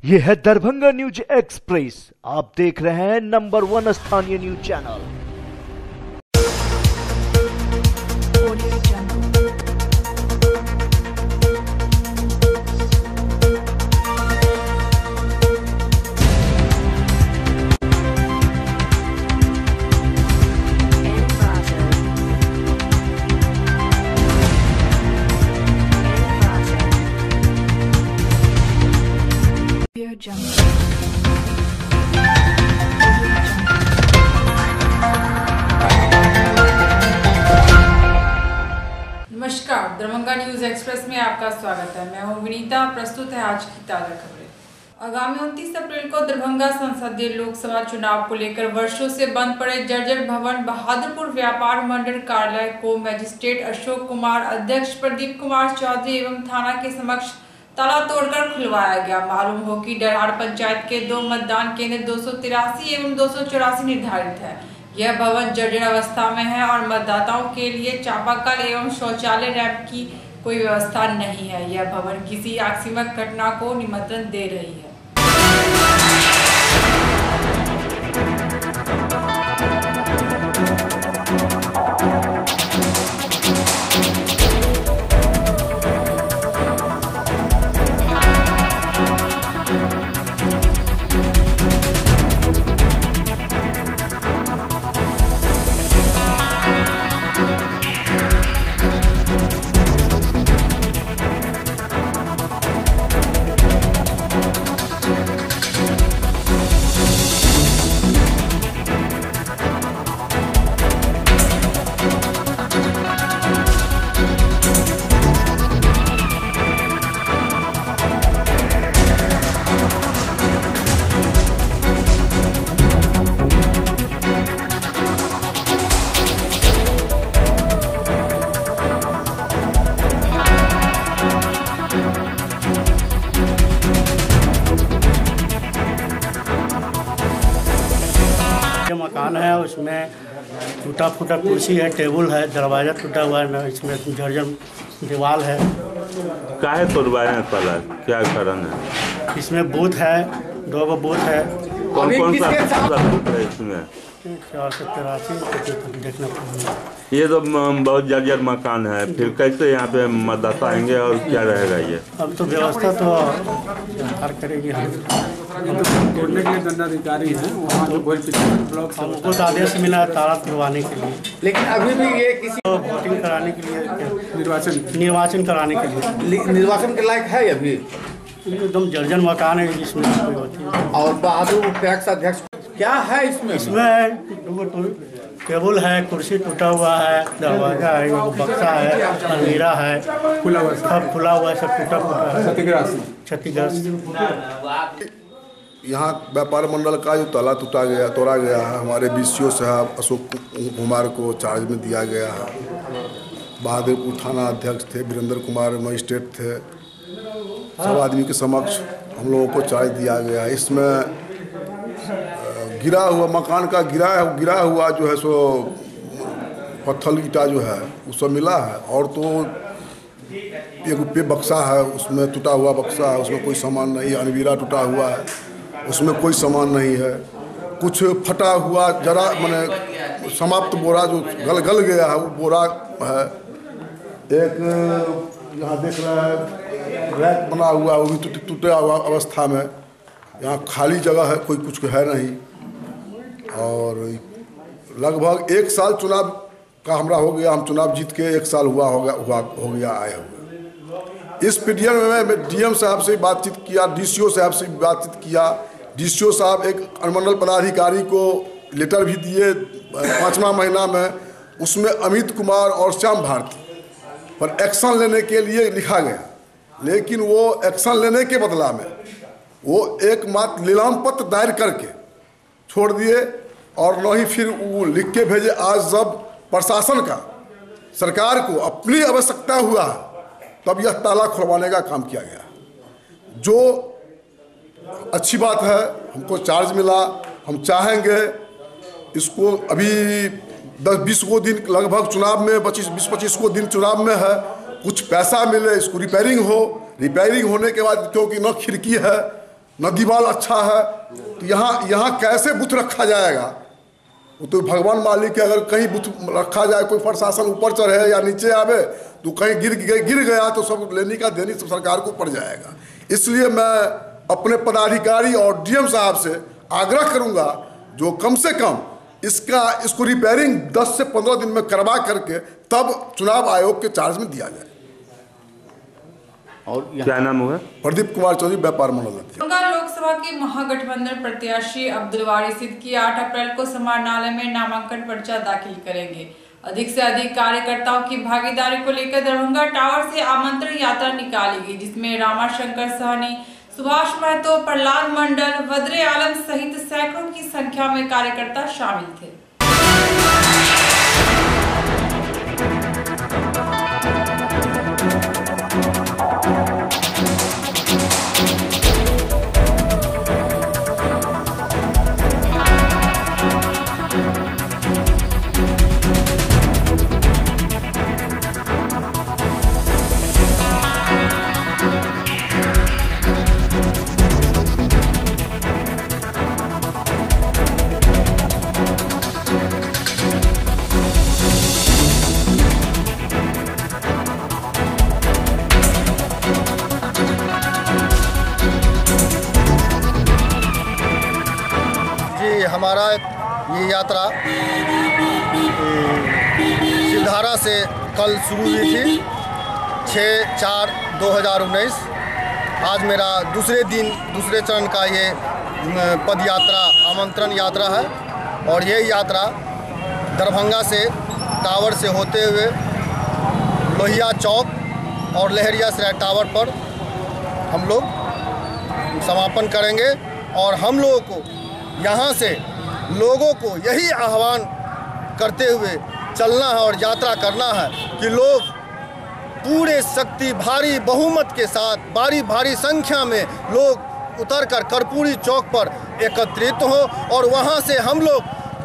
ये है Darbhanga news express. आप देख रहे हैं नंबर 1 स्थानीय न्यूज चैनल। नमस्कार, दरभंगा न्यूज एक्सप्रेस में आपका स्वागत है। मैं हूं विनीता। प्रस्तुत है आज की ताजा खबरें। आगामी 29 अप्रैल को दरभंगा संसदीय लोकसभा चुनाव को लेकर वर्षों से बंद पड़े जर्जर भवन बहादुरपुर व्यापार मंडल कार्यालय को मजिस्ट्रेट अशोक कुमार, अध्यक्ष प्रदीप कुमार चौधरी एवं थाना के समक्ष ताला तोड़कर खुलवाया गया। मालूम हो कि डरहार पंचायत के 2 मतदान केंद्र 283 एवं 284 निर्धारित है। यह भवन जर्जर अवस्था में है और मतदाताओं के लिए चापाकल एवं शौचालय रैंप की कोई व्यवस्था नहीं है। यह भवन किसी आकस्मिक घटना को निमंत्रण दे रही है। मकान है, उसमें टूटा फूटा कुर्सी है, टेबल है, दरवाजा टूटा हुआ है, इसमें जर्जर दीवार है। काहे तोड़वाए पड़ा, क्या कारण है? इसमें बूथ है, 2 बूथ है। कौन कौन सा बूथ है इसमें? 483 देखना पड़ेगा। ये तो बहुत जर्जर मकान है, फिर कैसे यहाँ पे मतदाता आएंगे और क्या रहेगा? ये अब तो व्यवस्था तो सरकार करेगी। हम तोड़ने के लिए दंडाधिकारी हैं, वहाँ तो हमको तो आदेश मिला है ताला तोड़वाने के लिए, लेकिन अभी भी ये किसी वोटिंग कराने के लिए, निर्वाचन कराने के लिए निर्वाचन के लायक है। अभी एकदम जर्जर मकान है जिसमें कोई होती है। और बहादुर पैक्स अध्यक्ष क्या है इसमें? इसमें टेबल है, कुर्सी टूटा हुआ है, दरवाजा है, बक्सा है, अलमीरा है, खुला हुआ है, सब टूटा फूटा है, क्षतिग्रस्त। यहाँ व्यापार मंडल का जो ताला तोड़ा गया है, हमारे BCO साहब अशोक कुमार को चार्ज में दिया गया है। बहादुरपुर थाना अध्यक्ष थे, वीरेंद्र कुमार मजिस्ट्रेट थे। सब आदमी के समक्ष हम लोगों को चार्ज दिया गया। इसमें गिरा हुआ मकान का गिरा हुआ जो है सो पत्थर ईटा जो है वो सब मिला है। और तो एक पे बक्सा है, उसमें टूटा हुआ बक्सा है, उसमें कोई सामान नहीं है। अलमीरा टूटा हुआ है, उसमें कोई सामान नहीं है। कुछ फटा हुआ जरा मैंने समाप्त बोरा जो गल गया है वो बोरा है। एक यहाँ देख रहा है रैक बना हुआ, वो भी टूटे हुआ अवस्था में। यहाँ खाली जगह है, कोई कुछ है नहीं। और लगभग 1 साल चुनाव का हमरा हो गया। हम चुनाव जीत के 1 साल हो गया आए हुए। इस पीरियड में मैं DM साहब से बातचीत किया, DCO साहब से बातचीत किया। DCO साहब एक अनुमंडल पदाधिकारी को लेटर भी दिए 5वां महीना में। उसमें अमित कुमार और श्याम भारती पर एक्शन लेने के लिए लिखा गया, लेकिन वो एक्शन लेने के बदला में वो एक मात्र नीलाम पत्र दायर करके छोड़ दिए और न ही फिर वो लिख के भेजे। आज जब प्रशासन का सरकार को अपनी आवश्यकता हुआ तब यह ताला खुलवाने का काम किया गया, जो अच्छी बात है। हमको चार्ज मिला, हम चाहेंगे इसको अभी 10-20 को दिन लगभग चुनाव में 20-25 को दिन चुनाव में है, कुछ पैसा मिले, इसको रिपेयरिंग हो। रिपेयरिंग होने के बाद क्योंकि न खिड़की है नदीवाल अच्छा है, तो यहाँ कैसे बुत रखा जाएगा? वो तो भगवान मालिक है। अगर कहीं बुत रखा जाए, कोई प्रशासन ऊपर चढ़े या नीचे आवे, तो कहीं गिर गया तो सब लेने का देनी सब सरकार को पड़ जाएगा। इसलिए मैं अपने पदाधिकारी और डीएम साहब से आग्रह करूंगा, जो कम से कम इसको रिपेयरिंग 10 से 15 दिन में करवा करके तब चुनाव आयोग के चार्ज में दिया जाए। और क्या नाम हुआ? प्रदीप कुमार चौधरी, व्यापार मंडल। दरभंगा लोकसभा के महागठबंधन प्रत्याशी अब्दुल वारिस सिद्दीकी 8 अप्रैल को समाहरणालय में नामांकन पर्चा दाखिल करेंगे। अधिक से अधिक कार्यकर्ताओं की भागीदारी को लेकर दरभंगा टावर से आमंत्रण यात्रा निकाली गई, जिसमें रामाशंकर सहनी, सुभाष महतो, प्रहलाद मंडल, वद्रे आलम सहित सैकड़ों की संख्या में कार्यकर्ता शामिल थे। हमारा ये यात्रा सिलधारा से कल शुरू हुई थी 6/4/2019। आज मेरा दूसरे चरण का ये पद यात्रा आमंत्रण यात्रा है और ये यात्रा दरभंगा से टावर से होते हुए लोहिया चौक और लहरिया सराय टावर पर हम लोग समापन करेंगे। और हम लोगों को यहाँ से लोगों को यही आह्वान करते हुए चलना है और यात्रा करना है कि लोग पूरे शक्ति भारी बहुमत के साथ भारी संख्या में लोग उतरकर कर्पूरी चौक पर एकत्रित हो और वहाँ से हम लोग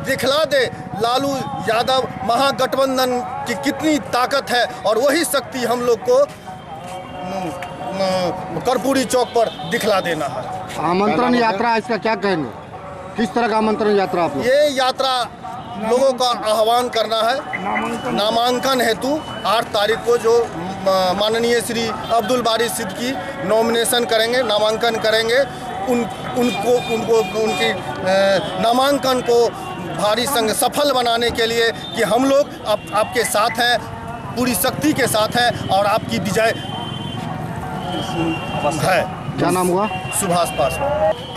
दिखला दे लालू यादव महागठबंधन की कितनी ताकत है और वही शक्ति हम लोग को कर्पूरी चौक पर दिखला देना है। आमंत्रण यात्रा इसका क्या कहेंगे? किस तरह का आमंत्रण यात्रा आप लोग? ये यात्रा लोगों का आह्वान करना है नामांकन हेतु 8 तारीख को जो माननीय श्री अब्दुल वारिस सिद्दीकी नॉमिनेशन करेंगे, नामांकन करेंगे, उनकी नामांकन को भारी संग सफल बनाने के लिए कि हम लोग आपके साथ हैं, पूरी शक्ति के साथ हैं और आपकी विजय है। क्या नाम हुआ? सुभाष पासवान।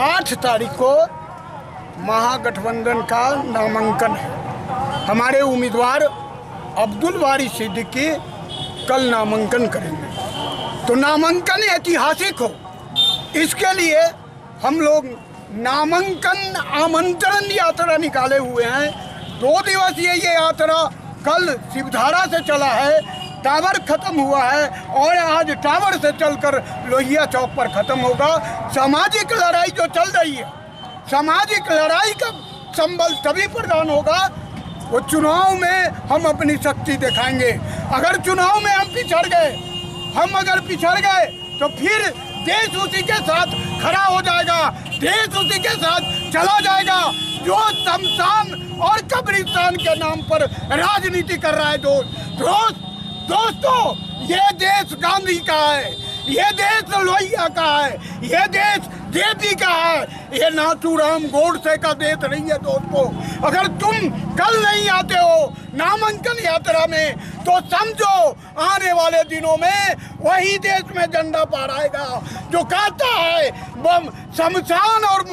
8 तारीख को महागठबंधन का नामांकन है। हमारे उम्मीदवार अब्दुल वारिस सिद्दीकी कल नामांकन करेंगे। तो नामांकन ऐतिहासिक हो, इसके लिए हम लोग नामांकन आमंत्रण यात्रा निकाले हुए हैं। 2 दिवसीय ये यात्रा कल शिवधारा से चला है, टावर खत्म हुआ है और आज टावर से चलकर लोहिया चौक पर खत्म होगा। सामाजिक लड़ाई जो चल रही है, सामाजिक लड़ाई का संबल तभी प्रदान होगा वो चुनाव में हम अपनी शक्ति दिखाएंगे। अगर चुनाव में हम पिछड़ गए तो फिर देश उसी के साथ खड़ा हो जाएगा, देश उसी के साथ चला जाएगा जो शमशान और कब्रिस्तान के नाम पर राजनीति कर रहा है। दोस्तों, ये देश गांधी का है, ये देश लोहिया का है, ये देश जेपी का है, ये नाथूराम गोडसे का देश नहीं है। दोस्तों, अगर तुम कल नहीं आते हो नामांकन यात्रा में तो समझो आने वाले दिनों में वही देश में झंडा फहराएगा जो कहता है बम शमशान और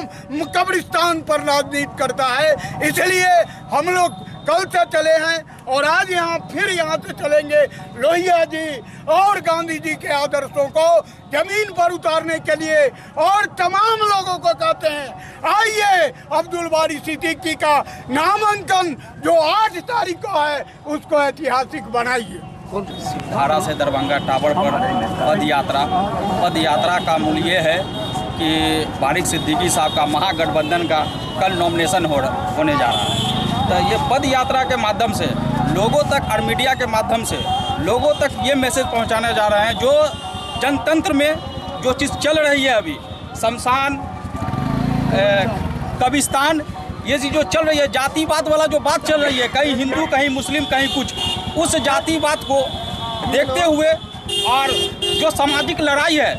कब्रिस्तान पर राजनीति करता है। इसलिए हम लोग कल से चले हैं और आज फिर यहाँ से चलेंगे। लोहिया जी और गांधी जी के आदर्शों को जमीन पर उतारने के लिए और तमाम लोगों को कहते हैं आइए अब्दुल वारिस सिद्दीकी का नामांकन जो 8 तारीख को है उसको ऐतिहासिक बनाइए। धारा से दरभंगा टावर पर पद यात्रा का मूल ये है कि वारिस सिद्दीकी साहब का महागठबंधन का कल नॉमिनेशन होने जा रहा है। तो ये पद यात्रा के माध्यम से लोगों तक और मीडिया के माध्यम से लोगों तक ये मैसेज पहुंचाने जा रहे हैं जो जनतंत्र में जो चीज़ चल रही है अभी शमशान, कब्रिस्तान, ये जो चल रही है जातिवाद वाला जो बात चल रही है, कहीं हिंदू कहीं मुस्लिम कहीं कुछ, उस जातिवाद को देखते हुए और जो सामाजिक लड़ाई है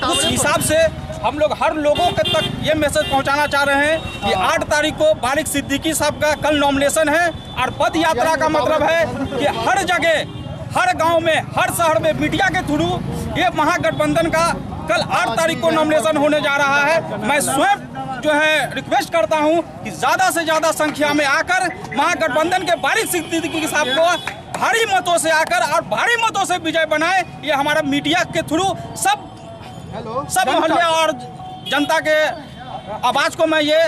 उस हिसाब से हम लोग हर लोगों के तक ये मैसेज पहुंचाना चाह रहे हैं कि 8 तारीख को बारिक सिद्दीकी साहब का कल नॉमिनेशन है और पद यात्रा का मतलब है कि हर जगह, हर गांव में, हर शहर में मीडिया के थ्रू ये महागठबंधन का कल 8 तारीख को नॉमिनेशन होने जा रहा है। मैं स्वयं जो है रिक्वेस्ट करता हूं कि ज़्यादा से ज़्यादा संख्या में आकर महागठबंधन के बारिक सिद्दीकी साहब को भारी मतों से आकर और भारी मतों से विजय बनाए। ये हमारा मीडिया के थ्रू सब मोहल्ले और जनता के आवाज़ को मैं ये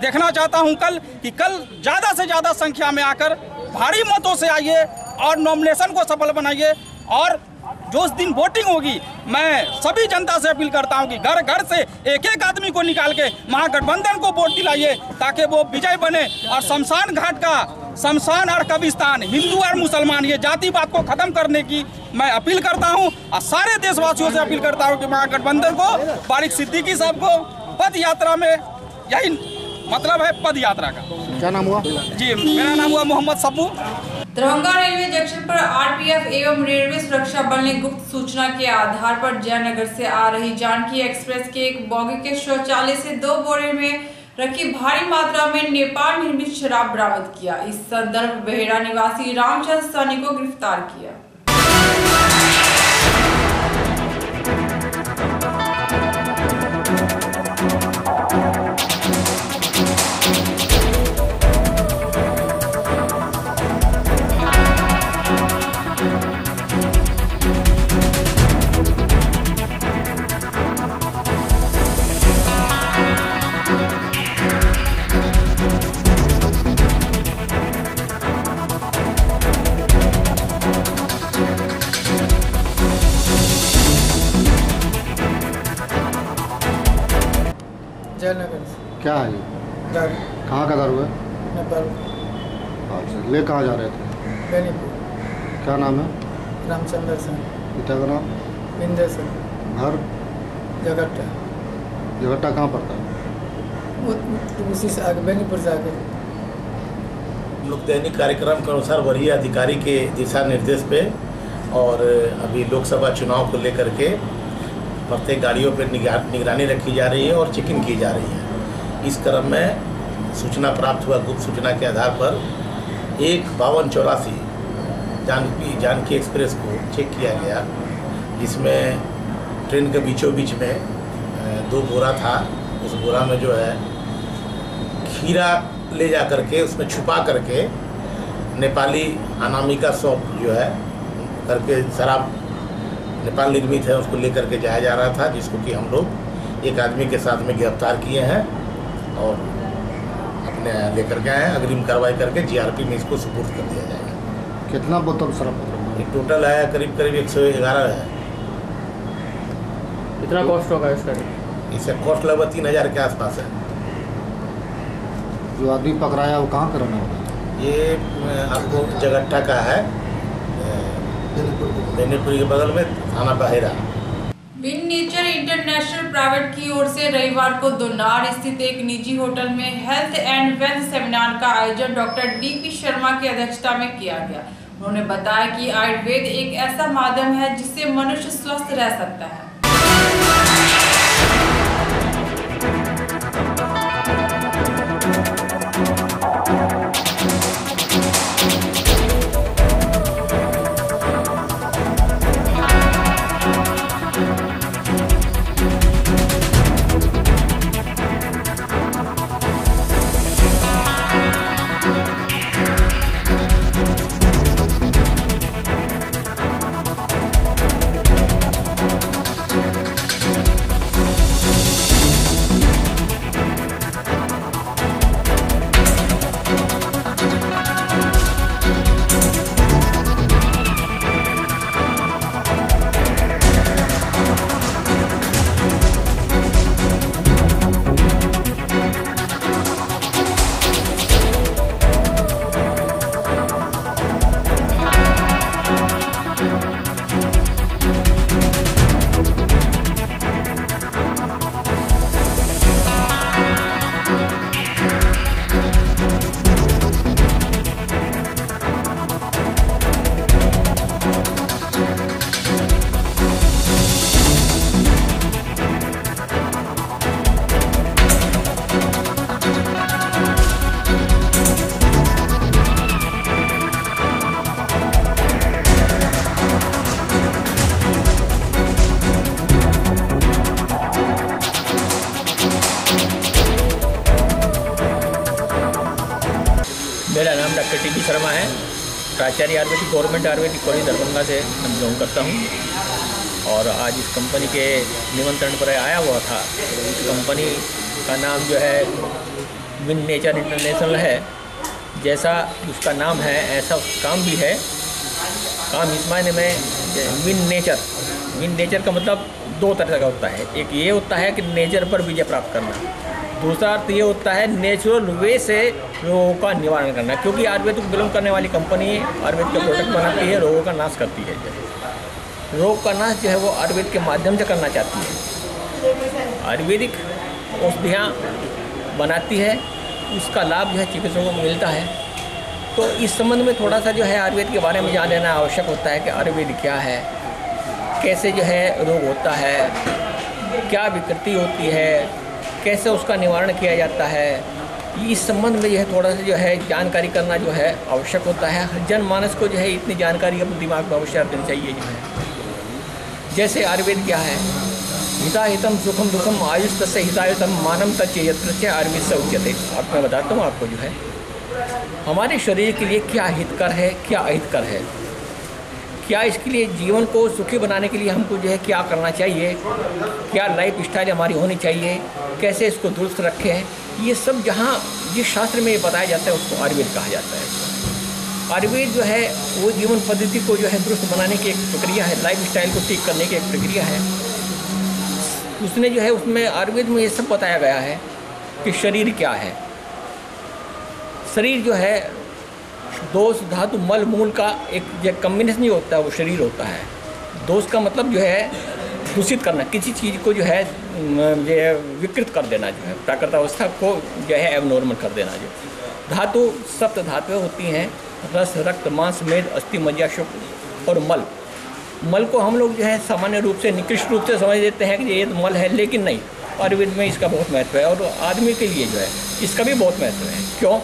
देखना चाहता हूं कल कि कल ज़्यादा से ज़्यादा संख्या में आकर भारी मतों से आइए और नॉमिनेशन को सफल बनाइए। और जो उस दिन वोटिंग होगी, मैं सभी जनता से अपील करता हूं कि घर घर से एक एक आदमी को निकाल के महागठबंधन को वोट दिलाइए ताकि वो विजय बने और शमशान घाट का, शमशान और कब्रिस्तान, हिंदू और मुसलमान, ये जातिवाद को खत्म करने की मैं अपील करता हूं और सारे देशवासियों से अपील करता हूं कि महागठबंधन को, बारिक सिद्दीकी साहब को पद यात्रा में, यही मतलब है पद यात्रा का। क्या नाम हुआ जी? मेरा नाम हुआ मोहम्मद सब्बू। दरभंगा रेलवे जंक्शन पर आरपीएफ एवं रेलवे सुरक्षा बल ने गुप्त सूचना के आधार पर जयनगर से आ रही जानकी एक्सप्रेस के एक बोगी के शौचालय से 2 बोरे में रखी भारी मात्रा में नेपाल निर्मित शराब बरामद किया। इस संदर्भ बेहरा निवासी रामचंद्र सानी को गिरफ्तार किया। क्या है ये? कहाँ का दारू है? नेपाल। अच्छा, ले कहाँ जा रहे थे? बेनीपुर। क्या नाम है? रामचंद्र सिंह। पिता का नाम? बिंदे सिंह। घर? जगट्टा। जगट्टा कहाँ पड़ता है? उसी से आगे, बेनीपुर से आगे। हम लोग दैनिक कार्यक्रम के अनुसार वरीय अधिकारी के दिशा निर्देश पे और अभी लोकसभा चुनाव को लेकर के प्रत्येक गाड़ियों पर निगरानी रखी जा रही है और चेकिंग की जा रही है। इस क्रम में सूचना प्राप्त हुआ, गुप्त सूचना के आधार पर 5284 जानकी एक्सप्रेस को चेक किया गया, जिसमें ट्रेन के बीचों बीच में 2 बोरा था। उस बोरा में जो है खीरा ले जा करके उसमें छुपा करके नेपाली अनामिका शॉप जो है करके शराब नेपाल निर्मित है उसको लेकर के जाया जा रहा था, जिसको कि हम लोग एक आदमी के साथ में गिरफ्तार किए हैं और अपने लेकर के आए हैं। अग्रिम कार्रवाई करके जीआरपी में इसको सुपुर्द कर दिया जाएगा। कितना बोतल शराब? एक टोटल है करीब 111 है। कितना कॉस्ट होगा इसका? इसका कॉस्ट लगभग 3000 के आसपास है। जो आदमी पकड़ाया वो कहाँ का रहना होगा? ये आपको जगट्टा का है, बेनीपुर के बगल में, थाना Bahera. Win nature international private की ओर से रविवार को दोनार स्थित एक निजी होटल में हेल्थ एंड वेल्थ सेमिनार का आयोजन डॉक्टर डीपी शर्मा की अध्यक्षता में किया गया। उन्होंने बताया कि आयुर्वेद एक ऐसा माध्यम है जिससे मनुष्य स्वस्थ रह सकता है। डॉक्टर टी शर्मा हैं, प्राचार्य आयुर्वेदिक गवर्नमेंट आयुर्वेदिक कॉलेज दरभंगा से बिलोंग करता हूँ। और आज इस कंपनी के निमंत्रण पर आया हुआ था। इस कंपनी का नाम जो है विन नेचर इंटरनेशनल है। जैसा उसका नाम है ऐसा काम भी है। काम इस मायने में विन नेचर का मतलब दो तरह का होता है। एक ये होता है कि नेचर पर विजय प्राप्त करना, दूसरा अर्थ ये होता है नेचुरल वे से रोगों का निवारण करना। क्योंकि आयुर्वेद को बिलोंग करने वाली कंपनी आयुर्वेद का प्रोडक्ट बनाती है, रोगों का नाश करती है। रोग का नाश जो है वो आयुर्वेद के माध्यम से करना चाहती है। आयुर्वेदिक औषधियाँ बनाती है, उसका लाभ जो है चिकित्सकों को मिलता है। तो इस संबंध में थोड़ा सा जो है आयुर्वेद के बारे में जान लेना आवश्यक होता है कि आयुर्वेद क्या है, कैसे जो है रोग होता है, क्या विकृति होती है, कैसे उसका निवारण किया जाता है। इस संबंध में यह थोड़ा सा जो है जानकारी करना जो है आवश्यक होता है। जनमानस को जो है इतनी जानकारी अपने दिमाग में अवश्य रखनी चाहिए जो है। जैसे आयुर्वेद क्या है, हिताहितम सुखम दुखम आयुष तस्य हितायुतम मानम तच्चे यत्र आयुर्वेद से उच्यते। अब मैं बताता हूँ आपको जो है हमारे शरीर के लिए क्या हितकर है, क्या अहितकर है, क्या इसके लिए जीवन को सुखी बनाने के लिए हमको जो है क्या करना चाहिए, क्या लाइफ स्टाइल हमारी होनी चाहिए, कैसे इसको दुरुस्त रखें। ये सब जहाँ जिस शास्त्र में ये बताया जाता है उसको आयुर्वेद कहा जाता है। आयुर्वेद जो है वो जीवन पद्धति को जो है दुरुस्त बनाने की एक प्रक्रिया है, लाइफ स्टाइल को ठीक करने की एक प्रक्रिया है। उसने जो है उसमें आयुर्वेद में ये सब बताया गया है कि शरीर क्या है। शरीर जो है दोष धातु मल मूल का एक जो कम्बिनेशन नहीं होता है वो शरीर होता है। दोष का मतलब जो है दूषित करना, किसी चीज़ को जो है विकृत कर देना, जो है प्राकृत अवस्था को जो है एबनॉर्मल कर देना। जो धातु सप्त धातुएं होती हैं, रस रक्त मांस मेद अस्थि मज्जा शुक्र और मल। मल को हम लोग जो है सामान्य रूप से निकृष्ट रूप से समझ देते हैं कि ये तो मल है, लेकिन नहीं, आयुर्वेद में इसका बहुत महत्व है। और आदमी के लिए जो है इसका भी बहुत महत्व है। क्यों?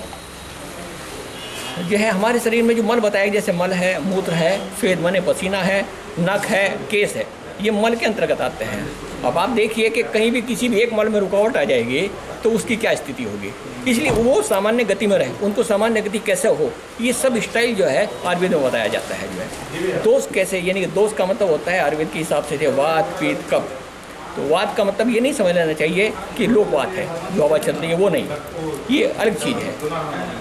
जो है हमारे शरीर में जो मल बताया, जैसे मल है, मूत्र है, स्वेद माने पसीना है, नख है, केस है, ये मल के अंतर्गत आते हैं। अब आप देखिए कि कहीं भी किसी भी एक मल में रुकावट आ जाएगी तो उसकी क्या स्थिति होगी। इसलिए वो सामान्य गति में रहे, उनको सामान्य गति कैसे हो, ये सब स्टाइल जो है आयुर्वेद में बताया जाता है। जो है दोष कैसे, यानी कि दोष का मतलब होता है आयुर्वेद के हिसाब से वात पित्त कफ। तो वात का मतलब ये नहीं समझ लेना चाहिए कि लोकवात है जो हवा चल रही है, वो नहीं, ये अलग चीज़ है।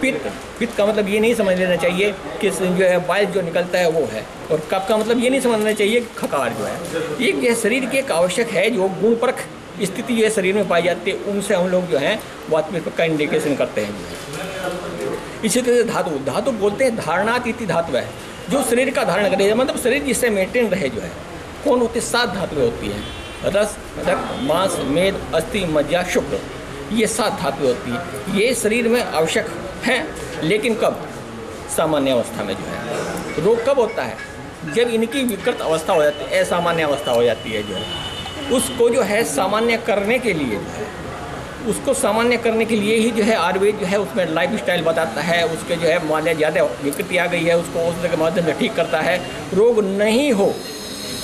पित्त का मतलब ये नहीं समझ लेना चाहिए कि जो है बाइल जो निकलता है वो है। और कफ का मतलब ये नहीं समझना चाहिए कि खकार जो है। एक जो है शरीर की एक आवश्यक है जो गुण परख स्थिति जो है शरीर में पाई जाती है, उनसे हम लोग जो है वात पित्त का इंडिकेशन करते हैं। इसी तरह से धातु बोलते हैं धारणात इति धातु है, जो शरीर का धारण करे, मतलब शरीर जिससे मेंटेन रहे। जो है कौन होती है? 7 धातुएं होती हैं, रस रक्त मांस मेद अस्थि मज्जा शुक्र, ये 7 धातुएं होती हैं। ये शरीर में आवश्यक हैं, लेकिन कब? सामान्य अवस्था में। जो है रोग कब होता है? जब इनकी विकृत अवस्था हो जाती है, असामान्य अवस्था हो जाती है। जो है उसको जो है सामान्य करने के लिए, जो है उसको सामान्य करने के लिए ही जो है आयुर्वेद जो है उसमें लाइफ स्टाइल बताता है। उसके जो है मान लिया ज़्यादा विकृति आ गई है, उसको औषधि के माध्यम से ठीक करता है, रोग नहीं हो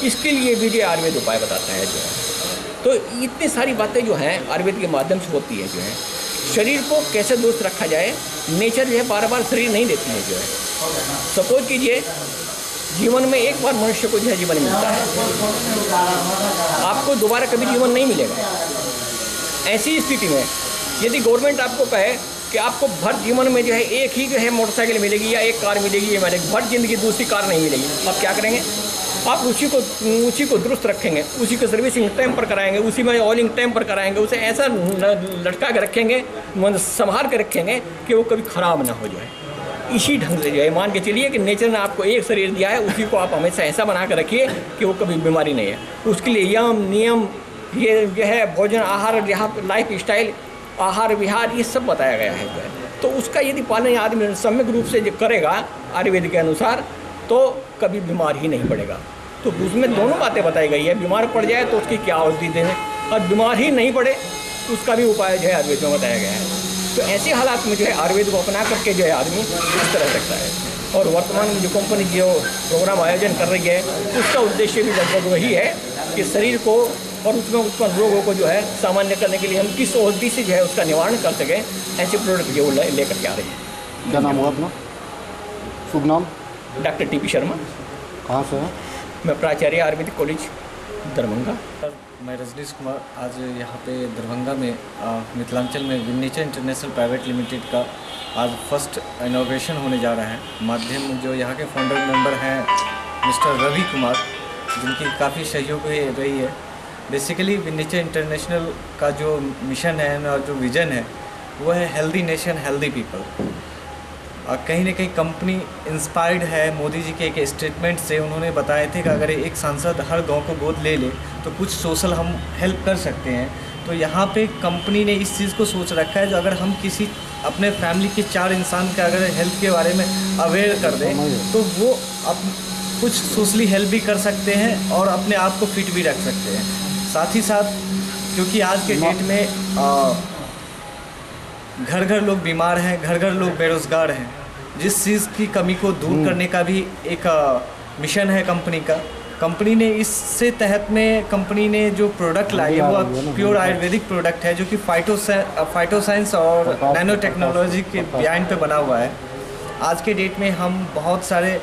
इसके लिए भी जो आयुर्वेद उपाय बताता है। जो है तो इतनी सारी बातें जो हैं आयुर्वेद के माध्यम से होती है। जो है शरीर को कैसे दुरुस्त रखा जाए, नेचर जो है बार बार शरीर नहीं देती है। जो है सपोज कीजिए जीवन में एक बार मनुष्य को जो है जीवन मिलता है, आपको दोबारा कभी जीवन नहीं मिलेगा। ऐसी स्थिति में यदि गवर्नमेंट आपको कहे कि आपको भर जीवन में जो है एक ही जो है मोटरसाइकिल मिलेगी या एक कार मिलेगी, ये मिलेगी, भर जिंदगी दूसरी कार नहीं मिलेगी, आप क्या करेंगे? आप उसी को दुरुस्त रखेंगे, उसी को सर्विसिंग टाइम पर कराएंगे, उसी में ऑयलिंग टाइम पर कराएंगे, उसे ऐसा लटका के रखेंगे, मतलब संभाल के रखेंगे कि वो कभी ख़राब ना हो जाए। इसी ढंग से जो है मान के चलिए कि नेचर ने आपको एक शरीर दिया है, उसी को आप हमेशा ऐसा बना कर रखिए कि वो कभी बीमारी नहीं है। उसके लिए यम नियम, ये जो है भोजन आहार, लाइफ स्टाइल, आहार विहार, ये सब बताया गया है। जो है तो उसका यदि पालन आदमी सम्यक रूप से जो करेगा आयुर्वेद के अनुसार, तो कभी बीमार ही नहीं पड़ेगा। तो उसमें दोनों बातें बताई गई है, बीमार पड़ जाए तो उसकी क्या औषधि दें, और बीमार ही नहीं पड़े उसका भी उपाय जो है आयुर्वेद में बताया गया है। तो ऐसे हालात में जो है आयुर्वेद को अपना करके जो है आदमी इस तरह सकता है। और वर्तमान में जो कंपनी जो प्रोग्राम आयोजन कर रही है, उसका उद्देश्य भी लगभग वही है कि शरीर को और उसमें उत्पन्न रोगों को जो है सामान्य करने के लिए हम किस औषधि से जो है उसका निवारण कर सकें, ऐसे प्रोडक्ट जो लेकर के आ रही है। क्या नाम हुआ अपना? शुभ नाम? Doctor TP Sharma. कहाँ से हैं? मैं प्राचार्य आयुर्वेदिक कॉलेज दरभंगा। सर, मैं रजनीश कुमार आज यहाँ पे दरभंगा में मिथिलांचल में विन्नेचर इंटरनेशनल प्राइवेट लिमिटेड का आज फर्स्ट इनॉग्रेशन होने जा रहा है। माध्यम जो यहाँ के फाउंडर मेंबर हैं मिस्टर रवि कुमार, जिनकी काफ़ी सहयोग रही है। बेसिकली विन्नेचर इंटरनेशनल का जो मिशन है और जो विज़न है वो है हेल्दी नेशन हेल्दी पीपल। कहीं ना कहीं कंपनी इंस्पायर्ड है मोदी जी के एक स्टेटमेंट से। उन्होंने बताए थे कि अगर एक सांसद हर गांव को गोद ले ले तो कुछ सोशल हम हेल्प कर सकते हैं। तो यहाँ पे कंपनी ने इस चीज़ को सोच रखा है, जो अगर हम किसी अपने फैमिली के 4 इंसान का अगर हेल्थ के बारे में अवेयर कर दें तो वो कुछ सोशली हेल्प भी कर सकते हैं और अपने आप को फिट भी रख सकते हैं। साथ ही साथ क्योंकि आज के डेट में घर घर लोग बीमार हैं, घर घर लोग बेरोज़गार हैं, जिस चीज़ की कमी को दूर करने का भी एक मिशन है कंपनी का। कंपनी ने इससे तहत में कंपनी ने जो प्रोडक्ट लाई है वो प्योर आयुर्वेदिक प्रोडक्ट है, जो कि फाइटोसाइंस और नैनो टेक्नोलॉजी के बिहाइंड पे बना हुआ है। आज के डेट में हम बहुत सारे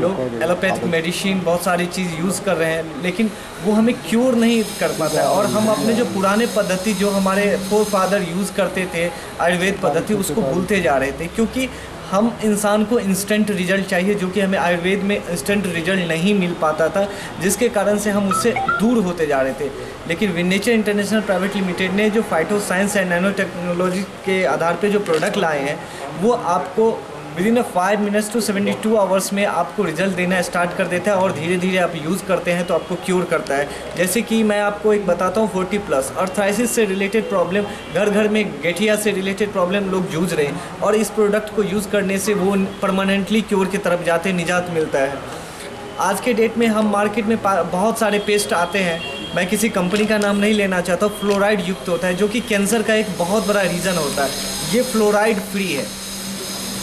लोग एलोपैथिक मेडिसिन बहुत सारी चीज़ यूज़ कर रहे हैं, लेकिन वो हमें क्योर नहीं कर पाता है। और हम अपने जो पुराने पद्धति जो हमारे फोरफादर यूज़ करते थे आयुर्वेद पद्धति, उसको भूलते जा रहे थे, क्योंकि हम इंसान को इंस्टेंट रिजल्ट चाहिए, जो कि हमें आयुर्वेद में इंस्टेंट रिजल्ट नहीं मिल पाता था, जिसके कारण से हम उससे दूर होते जा रहे थे। लेकिन विन्नेचर इंटरनेशनल प्राइवेट लिमिटेड ने जो phyto science and nano technology के आधार पे जो प्रोडक्ट लाए हैं वो आपको विदिन 5 मिनट्स टू 72 आवर्स में आपको रिजल्ट देना स्टार्ट कर देता है और धीरे धीरे आप यूज़ करते हैं तो आपको क्योर करता है। जैसे कि मैं आपको एक बताता हूँ, 40+ अर्थराइसिस से रिलेटेड प्रॉब्लम, घर घर में गठिया से रिलेटेड प्रॉब्लम लोग जूझ रहे हैं और इस प्रोडक्ट को यूज़ करने से वो परमानेंटली क्योर की तरफ जाते हैं, निजात मिलता है। आज के डेट में हम मार्केट में बहुत सारे पेस्ट आते हैं, मैं किसी कंपनी का नाम नहीं लेना चाहता, फ्लोराइड युक्त होता है, जो कि कैंसर का एक बहुत बड़ा रीज़न होता है। ये फ्लोराइड फ्री है,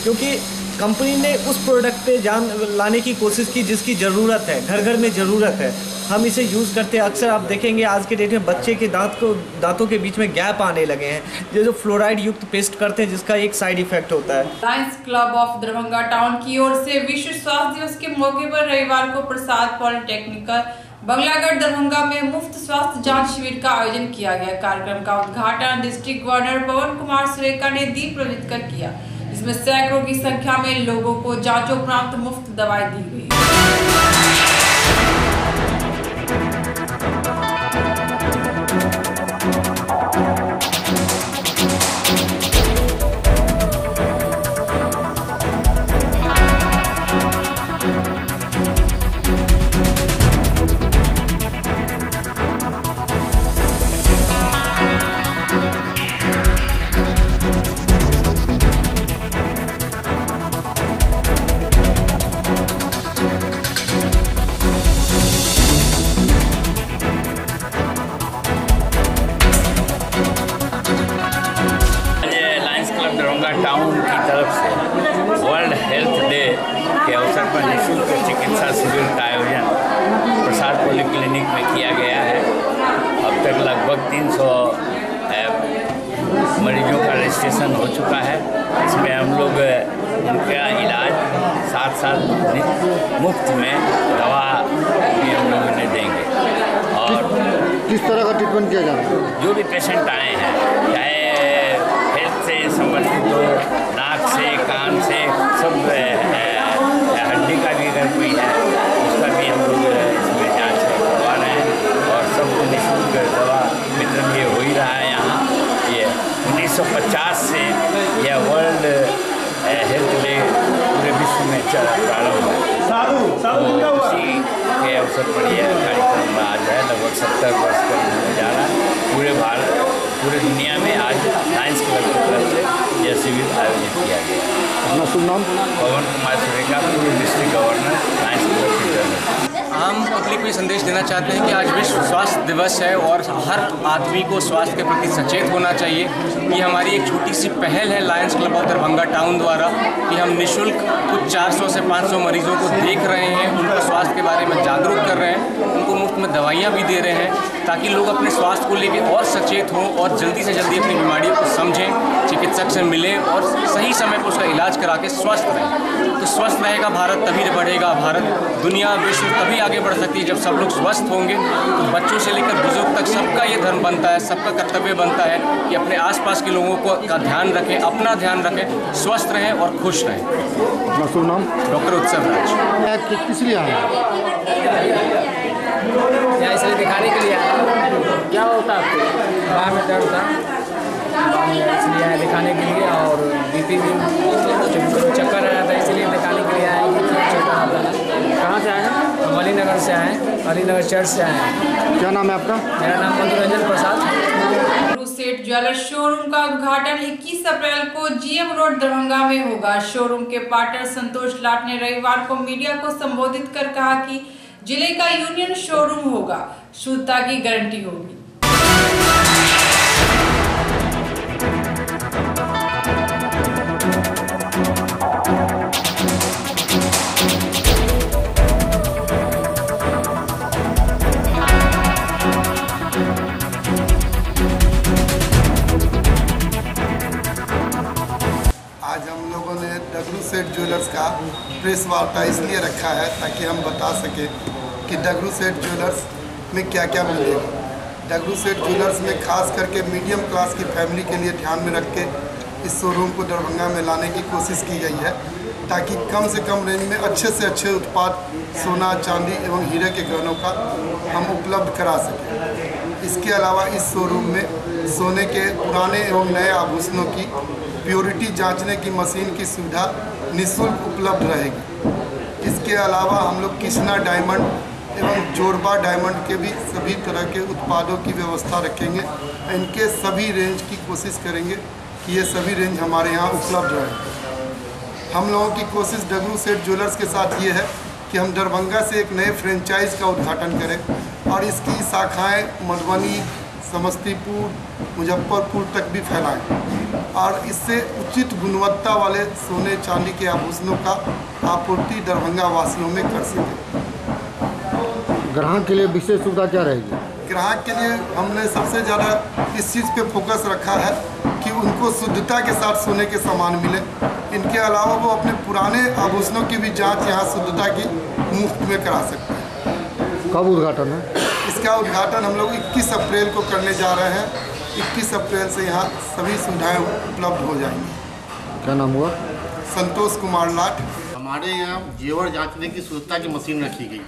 क्योंकि कंपनी ने उस प्रोडक्ट पे जान लाने की कोशिश की जिसकी ज़रूरत है, घर घर में ज़रूरत है। हम इसे यूज़ करते हैं। अक्सर आप देखेंगे आज के डेट में बच्चे के दांतों के बीच में गैप आने लगे हैं, ये जो फ्लोराइड युक्त पेस्ट करते हैं, जिसका एक साइड इफेक्ट होता है। Lions club of Darbhanga town की ओर से विश्व स्वास्थ्य दिवस के मौके पर रविवार को प्रसाद पॉलिटेक्निकल बंगलागढ़ दरभंगा में मुफ्त स्वास्थ्य जांच शिविर का आयोजन किया गया। कार्यक्रम का उद्घाटन डिस्ट्रिक्ट गवर्नर पवन कुमार सुरेका ने दीप प्रज्वलित कर किया, जिसमें सैकड़ों की संख्या में लोगों को जांचोपरांत मुफ्त दवाई दी गई। टाउन की तरफ से वर्ल्ड हेल्थ डे के अवसर पर निःशुल्क चिकित्सा शिविर का आयोजन प्रसाद पॉलिक्लिनिक में किया गया है। अब तक लगभग 300 मरीजों का रजिस्ट्रेशन हो चुका है। इसमें हम लोग उनका इलाज साथ साथ मुफ्त में दवा भी हम लोग उन्हें देंगे। और किस तरह का ट्रीटमेंट किया जा रहा है? जो भी पेशेंट आए हैं, चाहे संबंधित हो, नाक से, कान से, सब हड्डी का भी अगर कोई है उसका भी हम लोग इसमें जांच करवा रहे हैं और सबको निःशुल्क दवा वितरण ये हो ही रहा है। यहाँ ये 1950 से यह वर्ल्ड हेल्थ डे पूरे विश्व में प्रारंभ है। उसी के अवसर पर यह कार्यक्रम आज है, लगभग 70 वर्ष का होने जा रहा है। पूरे दुनिया में आज लायंस क्लब की तरफ से यह शिविर आयोजित किया गया। अपना शुभ नाम? पवन कुमार सुरेका, पूर्व डिस्ट्रिक्ट गवर्नर, लायंस क्लब की तरफ। हम पब्लिक को संदेश देना चाहते हैं कि आज विश्व स्वास्थ्य दिवस है और हर आदमी को स्वास्थ्य के प्रति सचेत होना चाहिए। ये हमारी एक छोटी सी पहल है Lions club of Darbhanga town द्वारा कि हम निःशुल्क कुछ 400 से 500 मरीजों को देख रहे हैं, उनको स्वास्थ्य के बारे में जागरूक कर रहे हैं उनको मुफ्त में दवाइयाँ भी दे रहे हैं ताकि लोग अपने स्वास्थ्य को लेकर और सचेत हों और जल्दी से जल्दी अपनी बीमारियों को समझें, चिकित्सक से मिलें और सही समय पर उसका इलाज करा के स्वस्थ रहें। तो स्वस्थ रहेगा भारत तभी बढ़ेगा भारत, दुनिया विश्व तभी आगे बढ़ सकती है जब सब लोग स्वस्थ होंगे। तो बच्चों से लेकर बुजुर्ग तक सबका ये धर्म बनता है, सबका कर्तव्य बनता है कि अपने आसपास के लोगों का ध्यान रखें, अपना ध्यान रखें, स्वस्थ रहें और खुश रहें। शुभ नाम? डॉक्टर उत्सव राज। किस लिए आए? यहाँ इसलिए दिखाने के लिए आया। क्या होता है आपको? बाहर में दर्द था इसलिए आया दिखाने के लिए, और बीपी भी चक्कर आया था इसलिए दिखाने के लिए आया कि चक्कर आता है। कहाँ से आए हैं? हम अलीनगर से आए हैं, अलीनगर चर्च से आए हैं। क्या नाम है आपका? मेरा नाम मनोरंजन प्रसाद। सेठ ज्वेलर्स शोरूम का उद्घाटन 21 अप्रैल को जीएम रोड दरभंगा में होगा। शोरूम के पार्टनर संतोष लाट ने रविवार को मीडिया को संबोधित कर कहा कि जिले का यूनियन शोरूम होगा, शुद्धता की गारंटी होगी। आज हम लोगों ने डब्लू सेठ ज्वेलर्स का प्रेस वार्ता इसलिए रखा है ताकि हम बता सकें कि डब्लू सेठ ज्वेलर्स में क्या क्या मिलेगा। डब्लू सेठ ज्वेलर्स में खास करके मीडियम क्लास की फैमिली के लिए ध्यान में रख के इस शोरूम को दरभंगा में लाने की कोशिश की गई है ताकि कम से कम रेंज में अच्छे से अच्छे उत्पाद सोना, चांदी एवं हीरे के गहनों का हम उपलब्ध करा सकें। इसके अलावा इस शोरूम में सोने के पुराने एवं नए आभूषणों की प्योरिटी जांचने की मशीन की सुविधा निःशुल्क उपलब्ध रहेगी। इसके अलावा हम लोग कृष्णा डायमंड एवं जोड़बा डायमंड के भी सभी तरह के उत्पादों की व्यवस्था रखेंगे। इनके सभी रेंज की कोशिश करेंगे कि ये सभी रेंज हमारे यहाँ उपलब्ध रहे। हम लोगों की कोशिश डब्लू सेठ ज्वेलर्स के साथ ये है कि हम दरभंगा से एक नए फ्रेंचाइज का उद्घाटन करें और इसकी शाखाएँ मधुबनी, समस्तीपुर, मुजफ्फरपुर तक भी फैलाएं और इससे उचित गुणवत्ता वाले सोने चांदी के आभूषणों का आपूर्ति दरभंगा वासियों में कर सकें। ग्राहक के लिए विशेष सुविधा क्या रहेगी? ग्राहक के लिए हमने सबसे ज़्यादा इस चीज़ पे फोकस रखा है कि उनको शुद्धता के साथ सोने के सामान मिले। इनके अलावा वो अपने पुराने आभूषणों की भी जांच यहाँ शुद्धता की मुफ्त में करा सकते हैं। कब उद्घाटन है? इसका उद्घाटन हम लोग 21 अप्रैल को करने जा रहे हैं। 21 अप्रैल से यहाँ सभी सुविधाएं उपलब्ध हो जाएंगी। क्या नाम हुआ? संतोष कुमार लाट। हमारे यहाँ जेवर जांचने की शुद्धता की मशीन रखी गई,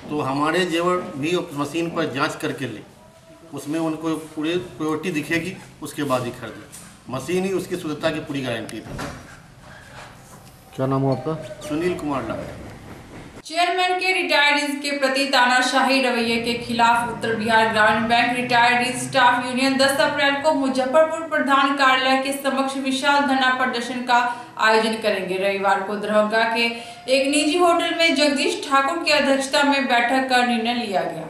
तो हमारे जेवर भी मशीन पर जांच करके ले, उसमें उनको पूरी प्योरिटी दिखेगी, उसके बाद ही खरीदें। मशीन ही उसकी शुद्धता की पूरी गारंटी है। क्या नाम हुआ आपका? सुनील कुमार लाट। चेयरमैन के रिटायर्डीज के प्रति तानाशाही रवैये के खिलाफ उत्तर बिहार ग्रामीण बैंक रिटायर्डीज स्टाफ यूनियन 10 अप्रैल को मुजफ्फरपुर प्रधान कार्यालय के समक्ष विशाल धरना प्रदर्शन का आयोजन करेंगे। रविवार को दरभंगा के एक निजी होटल में जगदीश ठाकुर की अध्यक्षता में बैठक का निर्णय लिया गया।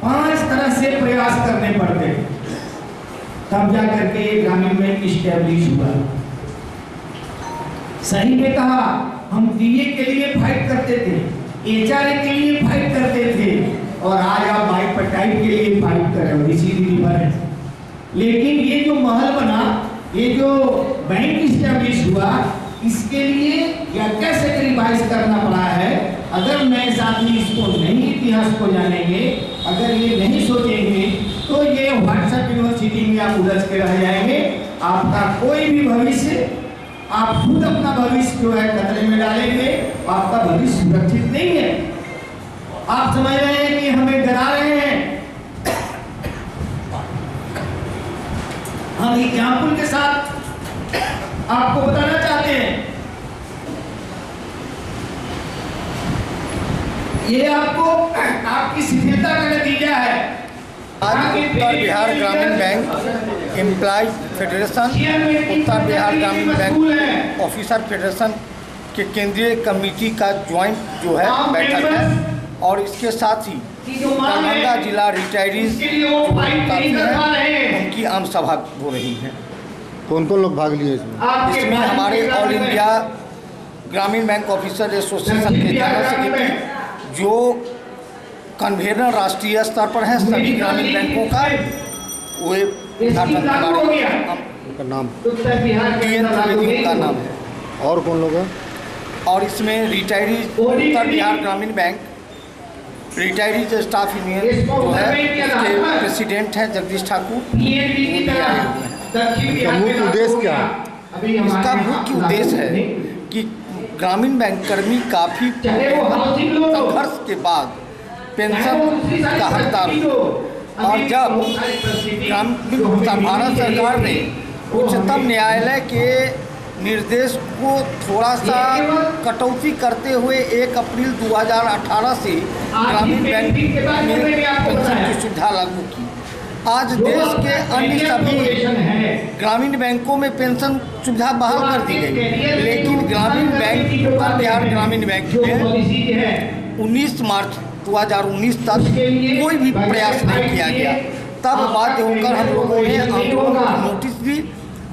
पांच तरह से प्रयास करने पड़ते तब जा करके ग्रामीण बैंक इस्टेब्लिश हुआ। सही में कहा, हम डीए के लिए फाइट करते थे, एचआरए के लिए फाइट करते थे और आज आप बाइपटाइट के लिए फाइट कर रहे हो। इसी डिफरेंस। लेकिन ये जो महल बना, ये जो बैंक इस्टेब्लिश हुआ, इसके लिए या कैसे रिवाइज करना पड़ा है। अगर नए साथी इसको नहीं इतिहास को जानेंगे, अगर ये नहीं सोचेंगे तो ये व्हाट्सएप यूनिवर्सिटी में आप उलझ के रह जाएंगे। आपका कोई भी भविष्य, आप खुद अपना भविष्य जो है खतरे में डालेंगे। आपका भविष्य सुरक्षित नहीं है। आप समझ रहे हैं कि हमें डरा रहे हैं। हम एग्जाम्पल के साथ आपको बताना चाहते हैं। ये आपको आपकी शिथिलता का नतीजा है। आज उत्तर बिहार ग्रामीण बैंक एम्प्लॉय फेडरेशन, उत्तर बिहार ग्रामीण बैंक ऑफिसर फेडरेशन के केंद्रीय कमेटी का ज्वाइंट जो है बैठक है, और इसके साथ ही दरभंगा जिला रिटायरीज उनकी आम सभा हो रही है। कौन कौन लोग भाग लिए इसमें? इसमें हमारे ऑल इंडिया ग्रामीण बैंक ऑफिसर एसोसिएशन के जनरल सेक्रेटरी, जो कन्वेनर राष्ट्रीय स्तर पर है सभी ग्रामीण बैंकों का, वे उनका नाम DN त्रिवेदी का नाम है। और कौन लोग हैं? और इसमें रिटायरीज उत्तर बिहार ग्रामीण बैंक रिटायरीज स्टाफ यूनियन जो है उसके प्रेसिडेंट हैं जगदीश ठाकुर। इसका मुख्य उद्देश्य क्या है? इसका मुख्य उद्देश्य है कि ग्रामीण बैंक कर्मी काफ़ी संघर्ष के बाद पेंशन का हकदार हो, और जब भारत सरकार ने उच्चतम न्यायालय के निर्देश को थोड़ा सा कटौती करते हुए 1 अप्रैल 2018 से ग्रामीण बैंक में पेंशन की सुविधा लागू की। आज देश के अन्य सभी ग्रामीण बैंकों में पेंशन सुविधा बहाल कर दी गई, लेकिन ग्रामीण बैंक उत्तर बिहार ग्रामीण बैंक में 19 मार्च 2019 तक कोई भी प्रयास नहीं किया गया। तब बाध्य होकर हम लोगों ने आंदोलन की नोटिस दी,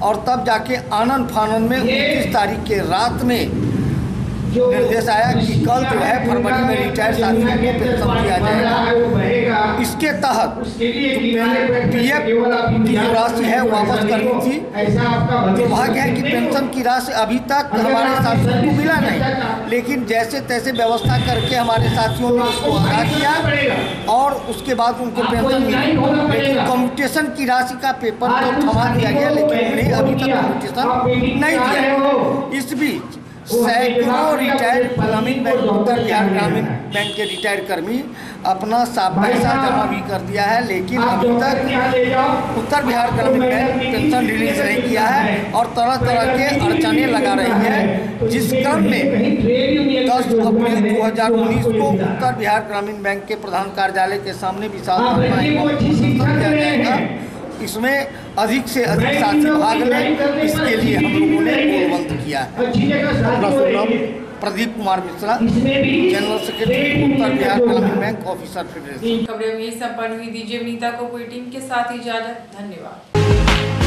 और तब जाके आनंद फानंद में 29 तारीख के रात में निर्देश आया कि कल जो है फरवरी में रिटायर्ड साथियों को पेंशन दिया जाएगा। इसके तहत PF की जो राशि है वापस करनी थी। दुर्भाग्य है कि पेंशन की राशि अभी तक हमारे साथियों को मिला नहीं, लेकिन जैसे तैसे व्यवस्था करके हमारे साथियों ने उसको अदा किया, और उसके बाद उनको पेंशन मिली। लेकिन कम्यूटेशन की राशि का पेपर तो थमा दिया गया, लेकिन उन्हें अभी तक कम्यूटेशन नहीं दिया। इस बीच सैकड़ों रिटायर्ड ग्रामीण बैंक उत्तर बिहार ग्रामीण बैंक के रिटायर्ड कर्मी अपना पैसा जमा भी कर दिया है, लेकिन अभी तक उत्तर बिहार ग्रामीण बैंक पेंशन रिलीज नहीं किया है, और तरह तरह के अड़चने लगा रही है। जिस क्रम में 10 अप्रैल 2019 को उत्तर बिहार ग्रामीण बैंक के प्रधान कार्यालय के सामने विशाल किया जाएगा। इसमें अधिक से अधिक साथी भाग लें, इसके लिए हम लोगों ने गोलबंद किया है। प्रदीप कुमार मिश्रा, जनरल सेक्रेटरी उत्तर बिहार ग्रामीण बैंक ऑफिसर फेडरेशन। खबरें में संपन्न हुई। दीजिए मीता को पूरी टीम के साथ इजाजत। धन्यवाद।